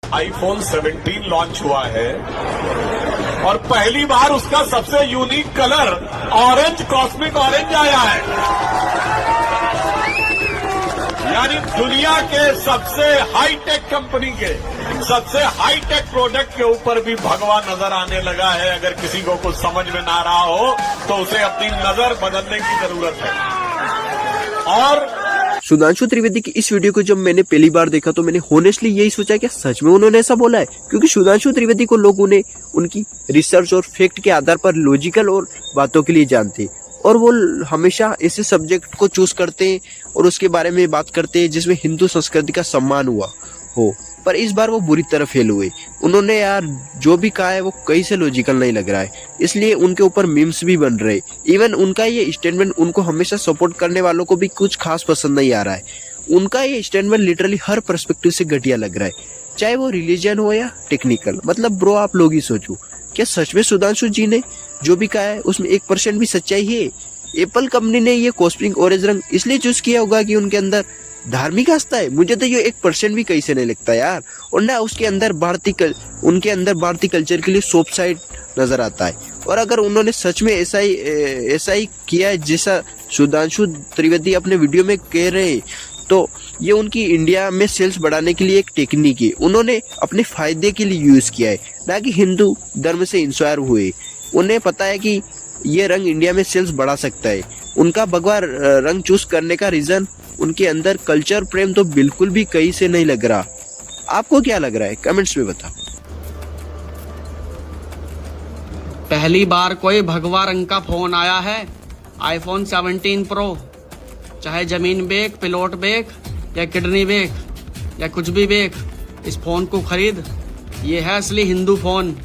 IPhone 17 launch हुआ है और पहली बार उसका सबसे unique colour orange, cosmic orange आया है। यानी दुनिया के सबसे हाईटेक कंपनी के सबसे हाईटेक प्रोडक्ट के ऊपर भी भगवा नजर आने लगा है। अगर किसी को कुछ समझ में ना रहा हो तो उसे अपनी नजर बदलने की जरूरत है। और सुधांशु त्रिवेदी की इस वीडियो को जब मैंने पहली बार देखा तो मैंने होनेस्टली यही सोचा कि सच में उन्होंने ऐसा बोला है, क्योंकि सुधांशु त्रिवेदी को लोग उन्हें उनकी रिसर्च और फैक्ट के आधार पर लॉजिकल और बातों के लिए जानते हैं, और वो हमेशा ऐसे सब्जेक्ट को चूज करते हैं और उसके बारे में बात करते हैं जिसमें हिंदू संस्कृति का सम्मान हुआ हो। पर इस बार वो बुरी तरह फेल हुए। उन्होंने यार जो भी कहा है वो कहीं से लॉजिकल नहीं लग रहा है, इसलिए उनके ऊपर मीम्स भी बन रहे। इवन उनका ये स्टेटमेंट उनको हमेशा सपोर्ट करने वालों को भी कुछ खास पसंद नहीं आ रहा है। उनका ये स्टेटमेंट लिटरली हर पर्सपेक्टिव से घटिया लग रहा है, चाहे वो रिलीजन हो या टेक्निकल। मतलब ब्रो आप लोग ही सोचो, क्या सच में सुधांशु जी ने जो भी कहा है उसमें 1% भी सच्चाई है? एप्पल कंपनी ने ये कॉस्मिक ऑरेंज रंग इसलिए चूज किया होगा कि उनके अंदर धार्मिक आस्था है? मुझे तो ये 1% भी कहीं से नहीं लगता यार। और ना उसके अंदर उनके अंदर भारतीय कल्चर के लिए सॉफ्ट साइड नजर आता है। और अगर उन्होंने सच में ऐसा ही किया है जैसा सुधांशु त्रिवेदी अपने वीडियो में कह रहे हैं, तो ये उनकी इंडिया में सेल्स बढ़ाने के लिए एक टेक्निक है। उन्होंने अपने फायदे के लिए यूज किया है, ना कि हिंदू धर्म से इंस्पायर हुए। उन्हें पता है कि ये रंग इंडिया में सेल्स बढ़ा सकता है। उनका भगवा रंग चूज करने का रीजन उनके अंदर कल्चर प्रेम तो बिल्कुल भी कहीं से नहीं लग रहा। आपको क्या लग रहा है कमेंट्स में बताओ। पहली बार कोई भगवा रंग का फोन आया है, आईफोन 17 प्रो। चाहे जमीन बेक, पिलोट बेक या किडनी बेक या कुछ भी बेक, इस फोन को खरीद। ये है असली हिंदू फोन।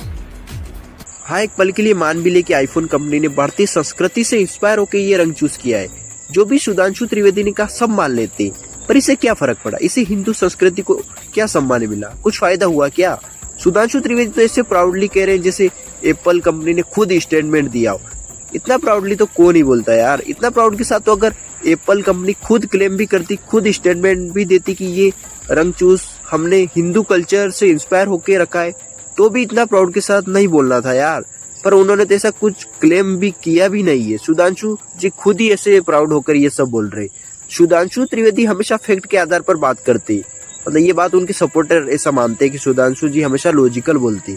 हाँ, एक पल के लिए मान भी ले कि आईफोन कंपनी ने भारतीय संस्कृति से इंस्पायर होकर ये रंग चूज किया है। जो भी सुधांशु त्रिवेदी ने कहा सब मान लेते, पर इससे क्या फर्क पड़ा? इससे हिंदू संस्कृति को क्या सम्मान मिला? कुछ फायदा हुआ क्या? सुधांशु त्रिवेदी तो ऐसे प्राउडली कह रहे हैं जैसे एप्पल कंपनी ने खुद स्टेटमेंट दिया हो। इतना प्राउडली तो कौन ही बोलता है यार। इतना प्राउड के साथ तो अगर एप्पल कंपनी खुद क्लेम भी करती, खुद स्टेटमेंट भी देती कि ये रंग चूज हमने हिंदू कल्चर से इंस्पायर होके रखा है, तो भी इतना प्राउड के साथ नहीं बोलना था यार। पर उन्होंने तो ऐसा कुछ क्लेम भी किया भी नहीं है। सुधांशु जी खुद ही ऐसे प्राउड होकर ये सब बोल रहे। सुधांशु त्रिवेदी हमेशा फैक्ट के आधार पर बात करते, मतलब ये बात उनके सपोर्टर ऐसा मानते हैं कि सुधांशु जी हमेशा लॉजिकल बोलते।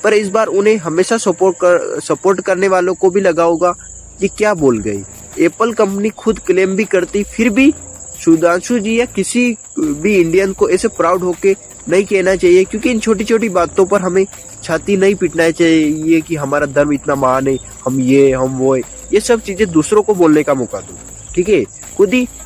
पर इस बार उन्हें हमेशा सपोर्ट करने वालों को भी लगा होगा ये क्या बोल गई। एप्पल कंपनी खुद क्लेम भी करती, फिर भी सुधांशु जी या किसी भी इंडियन को ऐसे प्राउड होके नहीं कहना चाहिए, क्योंकि इन छोटी छोटी बातों पर हमें छाती नहीं पीटना चाहिए कि हमारा धर्म इतना महान है, हम ये हम वो है। ये सब चीजें दूसरों को बोलने का मौका दो, ठीक है?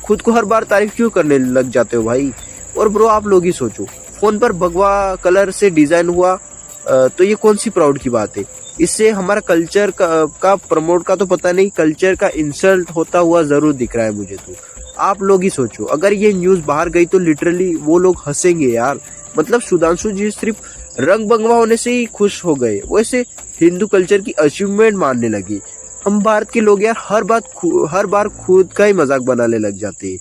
खुद को हर बार तारीफ क्यों करने लग जाते हो भाई? और ब्रो आप लोग ही सोचो, फोन पर भगवा कलर से डिजाइन हुआ तो ये कौन सी प्राउड की बात है? इससे हमारा कल्चर का प्रमोट का तो पता नहीं, कल्चर का इंसल्ट होता हुआ जरूर दिख रहा है मुझे तो। आप लोग ही सोचो, अगर ये न्यूज बाहर गई तो लिटरली वो लोग हंसेंगे यार। मतलब सुधांशु जी सिर्फ रंग भगवा होने से ही खुश हो गए, वैसे हिंदू कल्चर की अचीवमेंट मानने लगी। हम भारत के लोग यार हर बार खुद का ही मजाक बनाने लग जाते हैं।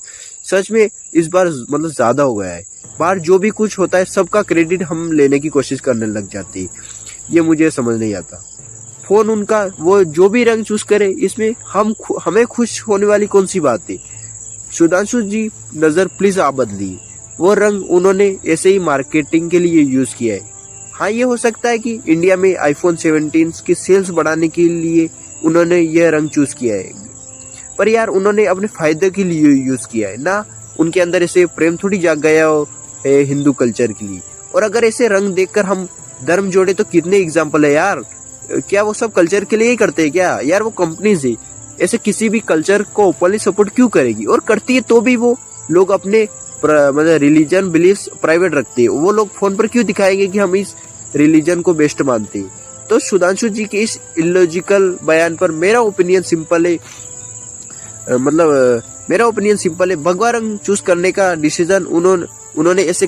सच में इस बार मतलब ज्यादा हो गया है। बाहर जो भी कुछ होता है सबका क्रेडिट हम लेने की कोशिश करने लग जाते हैं। ये मुझे समझ नहीं आता। फोन उनका वो जो भी रंग चूज करे, इसमें हमें खुश होने वाली कौन सी बात है? सुधांशु जी नजर प्लीज आप बदलिए। वो रंग उन्होंने ऐसे ही मार्केटिंग के लिए यूज किया है। हाँ, ये हो सकता है कि इंडिया में आईफोन 17 की सेल्स बढ़ाने के लिए उन्होंने यह रंग चूज किया है, पर यार उन्होंने अपने फायदे के लिए यूज किया है ना। उनके अंदर ऐसे प्रेम थोड़ी जाग गया हो हिंदू कल्चर के लिए। और अगर ऐसे रंग देखकर हम धर्म जोड़े तो कितने एग्जाम्पल है यार। क्या वो सब कल्चर के लिए ही करते हैं क्या यार? वो कंपनीज है, ऐसे किसी भी कल्चर को ओपनली सपोर्ट क्यों करेगी? और करती है तो भी वो लोग अपने मतलब रिलीजन बिलीफ्स प्राइवेट रखते हैं। वो लोग फोन पर क्यों दिखाएंगे कि हम इस रिलीजन को बेस्ट मानते हैं? तो सुधांशु जी के इस इलॉजिकल बयान पर मेरा ओपिनियन सिंपल है। भगवा रंग चूज करने का डिसीजन उन्होंने ऐसे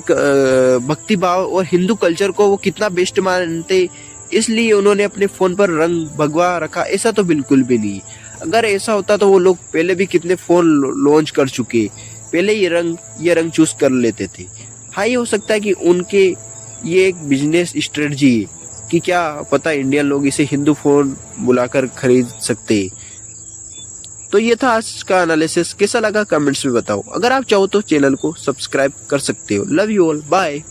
भक्ति भाव और हिंदू कल्चर को वो कितना बेस्ट मानते, इसलिए उन्होंने अपने फोन पर रंग भगवा रखा, ऐसा तो बिल्कुल भी नहीं। अगर ऐसा होता तो वो लोग पहले भी कितने फोन लॉन्च कर चुके, पहले ये रंग चूज कर लेते थे। हाँ, ये हो सकता है कि उनके ये एक बिजनेस स्ट्रेटजी है कि क्या पता इंडियन लोग इसे हिंदू फोन बुलाकर खरीद सकते हैं। तो ये था आज का एनालिसिस, कैसा लगा कमेंट्स में बताओ। अगर आप चाहो तो चैनल को सब्सक्राइब कर सकते हो। Love you all, bye.